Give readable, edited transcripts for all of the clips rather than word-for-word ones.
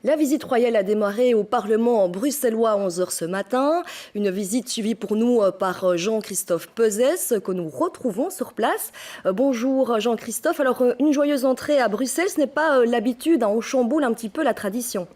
La visite royale a démarré au Parlement bruxellois à 11 h ce matin. Une visite suivie pour nous par Jean-Christophe Peuzès, que nous retrouvons sur place. Bonjour Jean-Christophe. Alors, une joyeuse entrée à Bruxelles, ce n'est pas l'habitude, on chamboule un petit peu la tradition.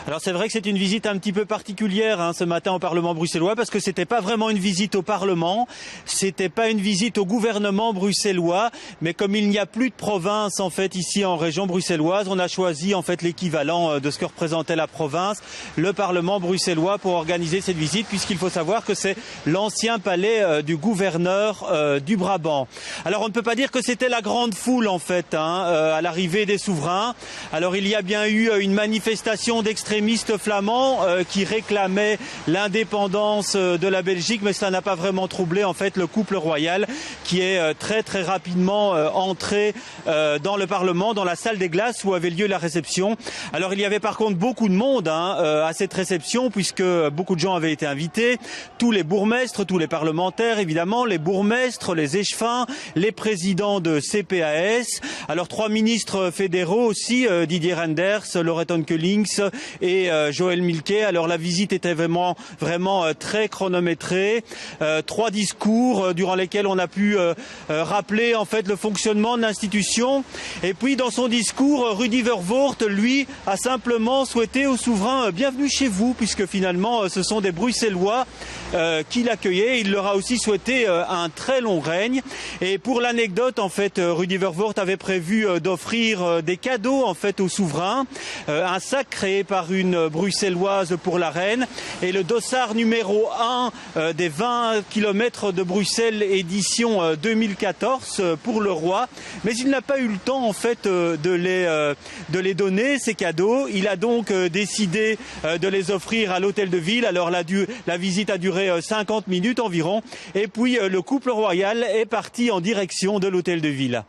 Alors c'est vrai que c'est une visite un petit peu particulière ce matin au Parlement bruxellois, parce que c'était pas vraiment une visite au Parlement, c'était pas une visite au gouvernement bruxellois, mais comme il n'y a plus de province en fait ici en région bruxelloise, on a choisi en fait l'équivalent de ce que représentait la province, le Parlement bruxellois, pour organiser cette visite, puisqu'il faut savoir que c'est l'ancien palais du gouverneur du Brabant. Alors on ne peut pas dire que c'était la grande foule en fait à l'arrivée des souverains. Alors il y a bien eu une manifestation d'extrémistes flamands qui réclamaient l'indépendance de la Belgique, mais ça n'a pas vraiment troublé en fait le couple royal, qui est très rapidement entré dans le Parlement, dans la salle des glaces où avait lieu la réception. Alors il y avait par contre beaucoup de monde à cette réception, puisque beaucoup de gens avaient été invités, tous les bourgmestres, tous les parlementaires évidemment, les bourgmestres, les échevins, les présidents de CPAS, alors 3 ministres fédéraux aussi, Didier Reynders, Loreton Koelings et Joël Milquet. Alors la visite était vraiment très chronométrée. 3 discours durant lesquels on a pu rappeler en fait le fonctionnement de l'institution. Et puis dans son discours, Rudy Vervoort, lui, a simplement souhaité au souverain bienvenue chez vous, puisque finalement ce sont des Bruxellois qui l'accueillaient. Il leur a aussi souhaité un très long règne. Et pour l'anecdote, en fait, Rudy Vervoort avait prévu d'offrir des cadeaux en fait aux souverains, un sac créé par une bruxelloise pour la reine, et le dossard numéro 1 des 20 km de Bruxelles édition 2014 pour le roi. Mais il n'a pas eu le temps en fait de les donner, ces cadeaux. Il a donc décidé de les offrir à l'hôtel de ville. Alors la visite a duré 50 minutes environ, et puis le couple royal est parti en direction de l'hôtel de ville.